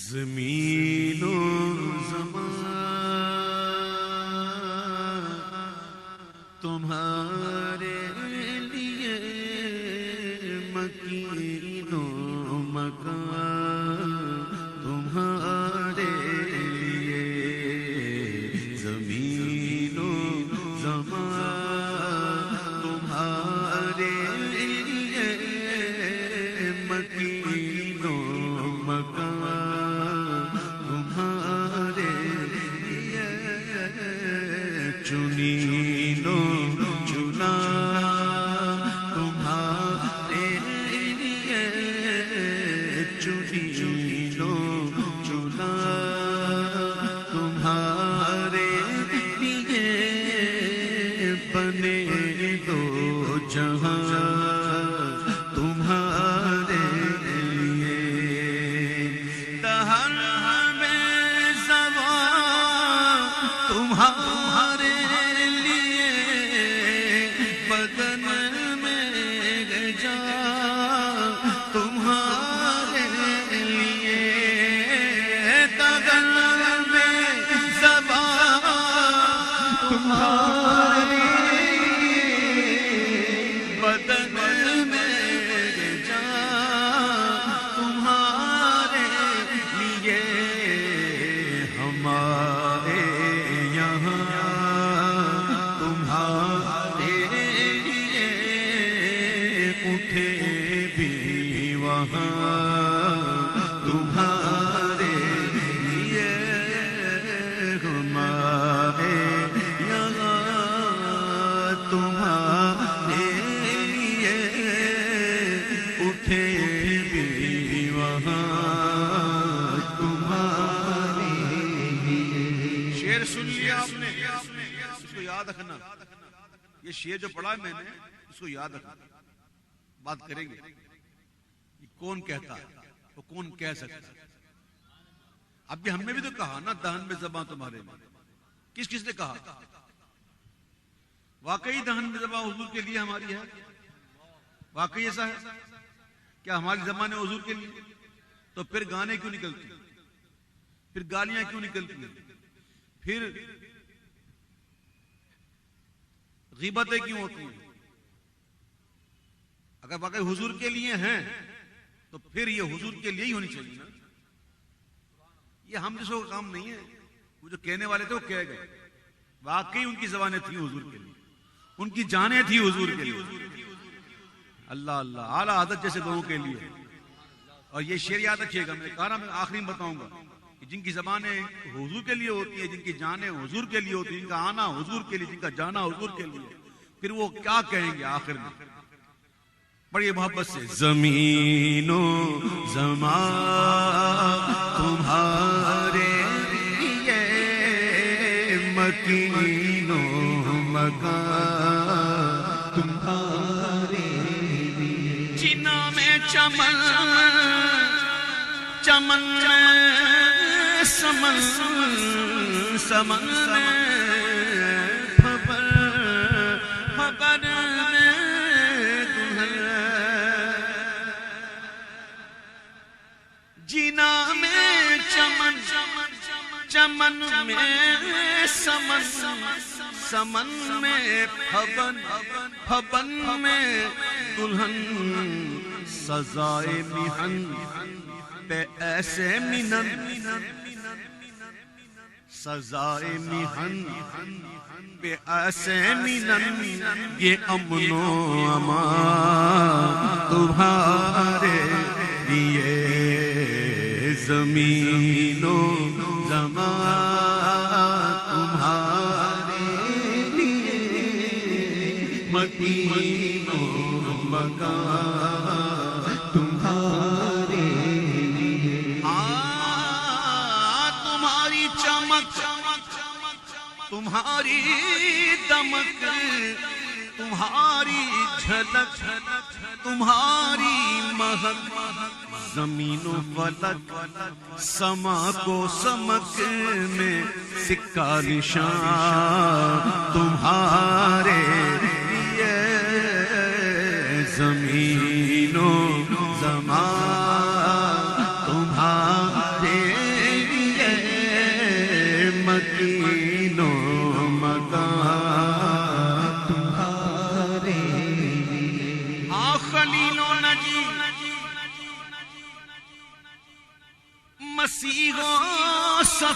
زمین و زمان تمہارے لیے مکین و مکان تمہارے لیے زمین و زمان تمہارے لیے مکین و مکان تمہارے لیے چنین و چنا تمہارے لیے چنین و چنا تمہارے لیے بنے دو جہاں تمہارے لیے دہر میں زبان تمہارے لیے بدن میں جان تمہارے لیے دہر میں زبان تمہارے بدن میں جان تمہارے لیے ہمارے یہاں تمہارے لیے اٹھے بھی وہاں تمہارے لیے ہمارے یہاں تمہارے لیے اٹھے بھی وہاں تمہارے لیے شعر سن لیا آپ نے اس کو یاد رکھنا یہ شعر جو پڑھا ہے میں نے اس کو یاد رکھنا بات کریں گے یہ کون کہتا ہے وہ کون کہہ سکتا ہے اب بھی ہم نے بھی تو کہا نا دہن میں زبان تمہارے میں کس کس نے کہا واقعی دہن میں زبان حضور کے لیے ہماری ہے واقعی ایسا ہے کیا ہماری زبان ہے حضور کے لیے تو پھر گانے کیوں نکلتی ہیں پھر گالیاں کیوں نکلتی ہیں پھر غیبتیں کیوں ہوتی ہیں اگر واقعی حضور کے لیے ہیں تو پھر یہ حضور کے لیے ہی ہونی چاہیے نا یہ ہم جیسوں کا کام نہیں ہے وہ جو کہنے والے تھے وہ کہہ گئے واقعی ان کی زبانیں تھیں حضور کے لیے ان کی جانیں تھی حضور کے لیے اللہ اللہ اعلیٰ حضرت جیسے لوگوں کے لیے اور یہ شعر یاد رکھیے گا میں کہا میں آخری میں بتاؤں گا کہ جن کی زبانیں حضور کے لیے ہوتی ہیں جن کی جانیں حضور کے لیے ہوتی ہیں جن کا آنا حضور کے لیے جن کا جانا حضور کے لیے پھر وہ کیا کہیں گے آخر میں بڑی محبت سے زمین و زمان تمہارے لیے مکین و مکان تمہارے لیے جنا میں چمن چمن میں سمن سمن میں خبر خبر میں دلہن جینا میں چمن چمن میں سمن سمن میں پھبن پھبن میں دلہن سزائے میہن پہ ایسے منن سزائے میہن پہ ایسے منن یہ امن و امان تمہارے لیے زمین و زمان تمہارے لیے مکین و مکان تمہارے لیے تمہاری چمک تمہاری دمک تمہاری جھلک تمہاری مہک زمین و فلک سما کو سمک میں سکہ نشان تمہارے لیے زمین و زمان تمہارے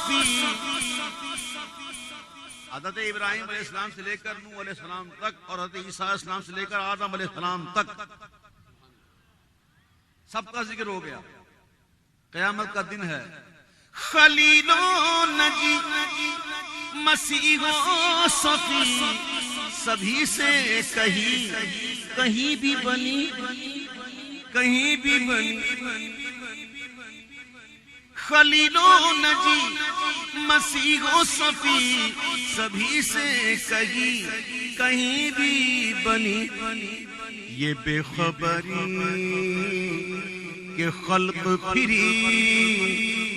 صفی. حضرت ابراہیم علیہ السلام سے لے کر نوح علیہ السلام تک اور حضرت عیسیٰ علیہ السلام سے لے کر آدم علیہ السلام تک سب کا ذکر ہو گیا. قیامت کا دن ہے. خلیل و نجی مسیح و صفی سبھی سے کہیں بھی بنی کہیں بھی بنی. خلیل و نجی مسیح و صفی سبھی سے کہیں بھی بنی. یہ بے خبری کہ خلق پھری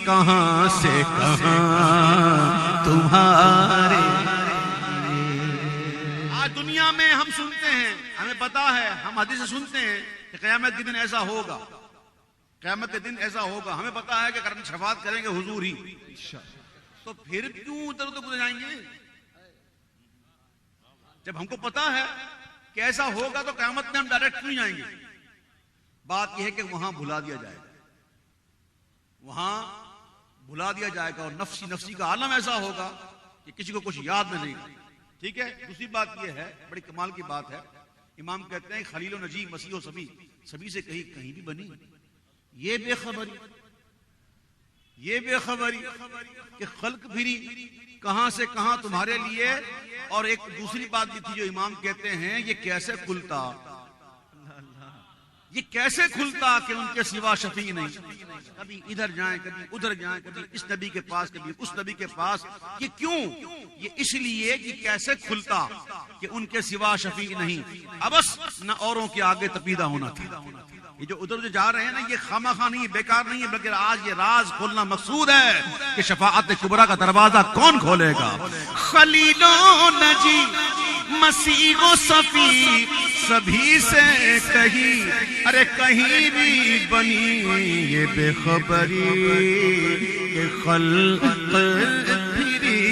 کہاں سے کہاں تمہارے. آج دنیا میں ہم سنتے ہیں, ہمیں پتا ہے, ہم حدیث سے سنتے ہیں کہ قیامت کے دن ایسا ہوگا, قیامت کے دن ایسا ہوگا. ہمیں پتا ہے کہ کرم شفاعت کریں گے حضور ہی, تو پھر کیوں ادھر ادھر گزر جائیں گے؟ جب ہم کو پتا ہے کہ ایسا ہوگا تو قیامت میں ہم ڈائریکٹ کیوں جائیں گے؟ بات یہ ہے کہ وہاں بھلا دیا جائے گا, وہاں بھلا دیا جائے گا, اور نفسی کا عالم ایسا ہوگا کہ کسی کو کچھ یاد میں نہیں. ٹھیک ہے. دوسری بات یہ ہے, بڑی کمال کی بات ہے, امام کہتے ہیں خلیل و نجی مسیح و سبھی سے کہیں بھی بنی. یہ بے خبری کہ خلق پھری کہاں سے کہاں تمہارے لیے. اور ایک دوسری بات بھی تھی جو امام کہتے ہیں, یہ کیسے کھلتا کہ ان کے سوا شفیع نہیں. کبھی ادھر جائیں کبھی ادھر جائیں, کبھی اس نبی کے پاس کبھی اس نبی کے پاس. یہ کیوں؟ یہ اس لیے کہ کیسے کھلتا کہ ان کے سوا شفیع نہیں. ابس نہ اوروں کے آگے تپیدہ ہونا تھا. یہ جو ادھر جا رہے ہیں نا, یہ خامخواہ نہیں, بیکار نہیں ہے, بلکہ آج یہ راز کھولنا مقصود ہے کہ شفاعت کبریٰ کا دروازہ کون کھولے گا. خلیل و نجی مسیح و صفی سبھی سے کہیں بھی بنی. یہ بے خبری کہ خلق پھری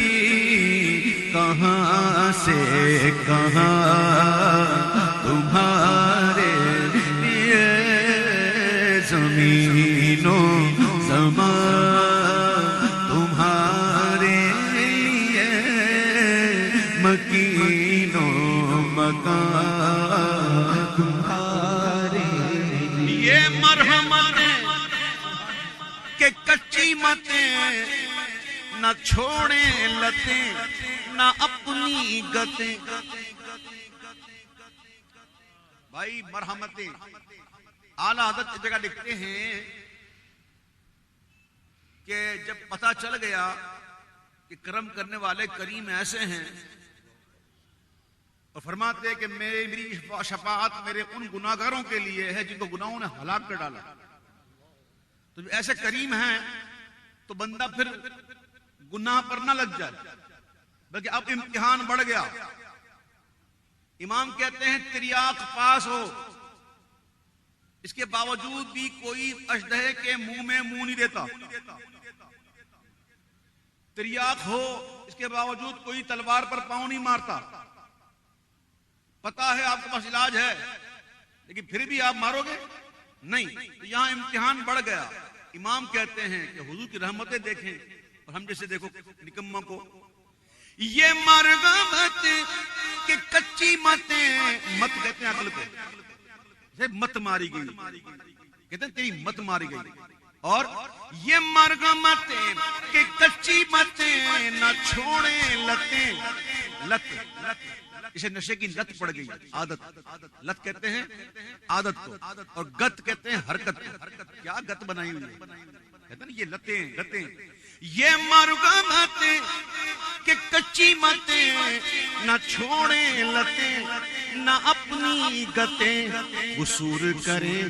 کہاں سے کہاں تمہارے لیے. زمین و زمان تمہارے لیے, مکین و مکان تمہارے لیے. یہ مرحمتیں کہ کچی متیں نہ چھوڑیں لتیں نہ اپنی گتیں. بھائی مرحمتیں اعلیٰ حضرت کی جگہ لکھتے ہیں کہ جب پتہ چل گیا کہ کرم کرنے والے کریم ایسے ہیں, اور فرماتے ہیں کہ میری شفاعت میرے ان گناہگاروں کے لیے ہے جن کو گناہوں نے ہلاک کر ڈالا. تو جب ایسے کریم ہیں تو بندہ پھر گناہ پر نہ لگ جائے, بلکہ اب امتحان بڑھ گیا. امام کہتے ہیں تریاق پاس ہو, اس کے باوجود بھی کوئی اژدہے کے منہ میں منہ نہیں دیتا. تریاق ہو, اس کے باوجود کوئی تلوار پر پاؤں نہیں مارتا. پتا ہے آپ کے پاس علاج ہے, لیکن پھر بھی آپ مارو گے نہیں. تو یہاں امتحان بڑھ گیا. امام کہتے ہیں کہ حضور کی رحمتیں دیکھیں, اور ہم جیسے دیکھو نکمہ کو. یہ مرغمت کہ کچی متیں, مت کہتے ہیں عقل کو, مت ماری گئی, کہتے ہیں تیری مت ماری گئی. اور یہ مرغمتیں کہ کچی متیں نہ چھوڑیں لتیں. لت اسے نشے کی لت پڑ گئی, عادت. لت کہتے ہیں عادت کو, اور گت کہتے ہیں حرکت کو. کیا گت بنائی ہوئی ہے, کہتے ہیں یہ لتیں. یہ مرغمتیں کہ کچی متیں نہ چھوڑیں لتیں نہ اپنی گتیں. قصور کریں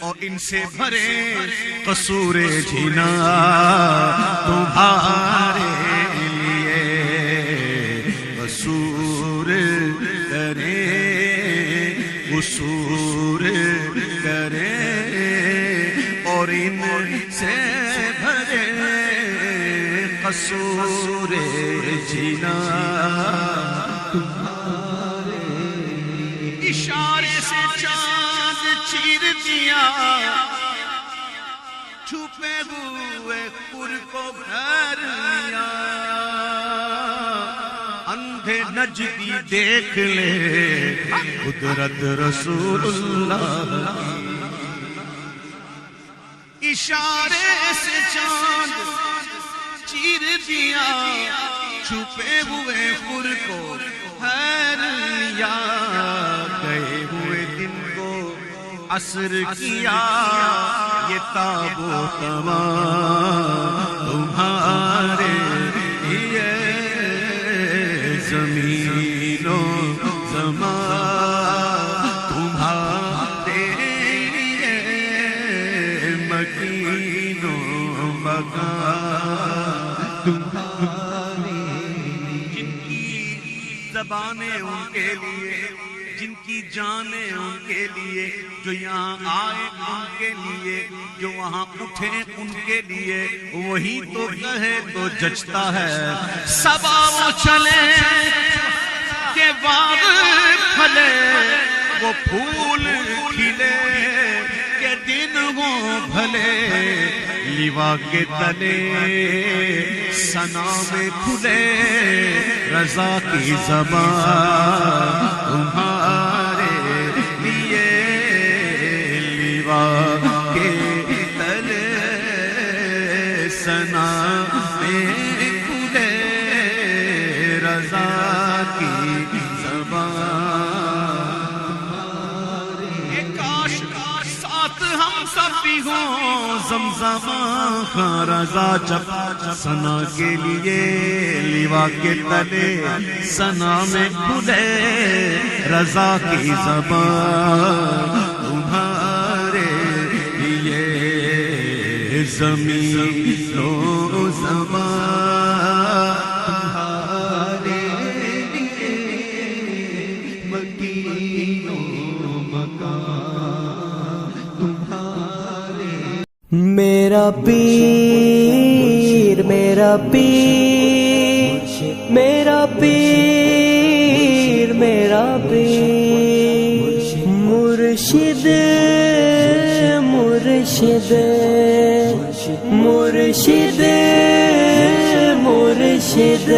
اور ان سے بھرے قصور جھینا تمہارے لیے. قصور کریں قصور کریں اور ان سے بھرے قصور جھینا تمہارے. اشارے سے چاند چیر دیا چھپے ہوئے خور کو گھر لیا اندھے نجدی دیکھ لے قدرت رسول اللہ اشارے سے چاند چیر دیا چھپے ہوئے خور کو گھر لیا گئے ہوئے دن کو عصر کیا یہ تاب و تمام تمہارے لیے زمین و زمان تمہارے لیے مکین و مکان تمہارے جن کی زبانیں ان کے لیے جن کی جانیں ان کے لیے جو یہاں آئے ان کے لیے جو وہاں اٹھے ان کے لیے وہی تو کہے تو جچتا ہے صبا وہ چلے کہ باغ پھلے وہ پھول کھلے کہ دن وہ بھلے لیوا کے تلے ثنا میں کھلے رضا کی زبان تمہارے لیے لیوا کے تلے ثنا میں کھلے رضا کی ہم سب بھی ہوں زمزم خاں رضا چپا ثنا کے لیے لیوا کے تلے ثنا میں کھلے رضا کی زبان تمہارے لیے زمین و زمان تمہارے لیے مکین و مکان میرا پیر میرا پیر میرا پیر میرا پیر مرشد مرشد مرشد مرشد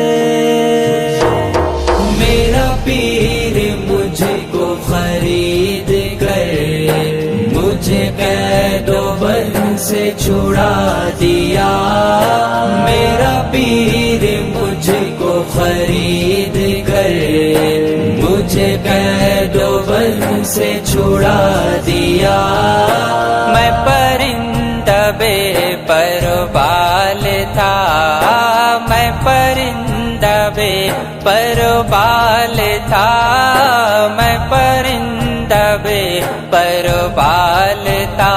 میرا پیر مجھ کو خرید کر مجھے قید و بند سے چھڑا دیا میرا پیر مجھ کو خرید کر مجھے قید و بند سے چھڑا دیا میں پرندہ بے پر بال تھا میں پرندہ بے پر بال تھا میں پرندہ بے پر بال تھا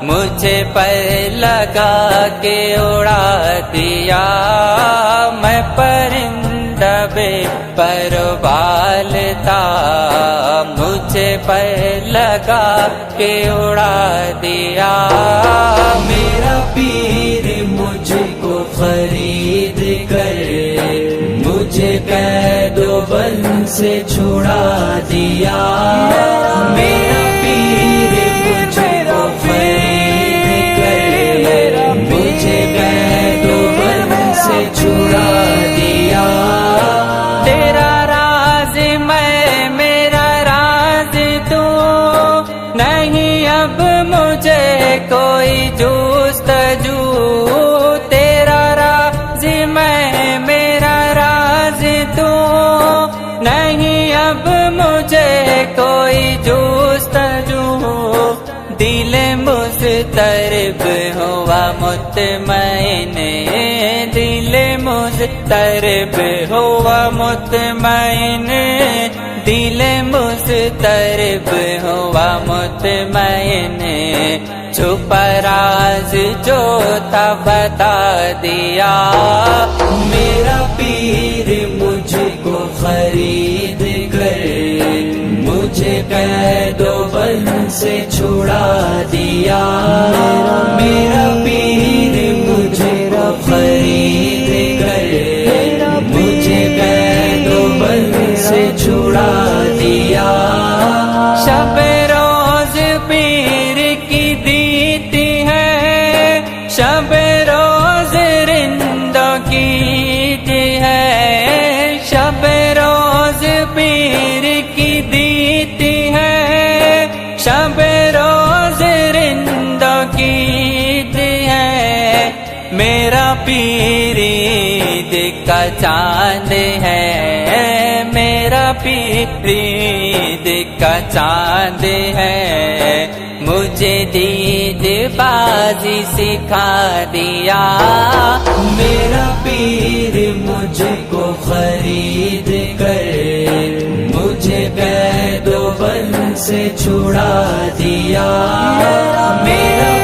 مجھے پر لگا کے اڑا دیا میں پرندہ بے پر بال تھا مجھے پر لگا کے اڑا دیا میرا پیر مجھ کو خرید کر مجھے قید و بند سے چھڑا دیا میرا پیر مجھ کو خرید کر مجھے قید و بند سے چھڑا دیا تیرا راز میں میرا راز تو نہیں اب مجھے کوئی جستجو تیرا راز میں میرا راز تو نہیں اب مجھے کوئی جستجو دل مضطرب ہوا مطمئن دل مضطرب ہوا مطمئن دل مضطرب ہوا مطمئن چھپا راز جو تھا بتا دیا میرا پیر مجھ کو خرید کر مجھے قید و بند سے چھڑا دیا میرا پیر مجھے کو خرید کر مجھے قید و بند سے چھڑا دیا شب روز پیر کی دیتی ہے چاند ہے میرا پیر عید کا چاند ہے مجھے دید بازی سکھا دیا میرا پیر مجھ کو خرید کر مجھے قید و بند سے چھڑا دیا میرا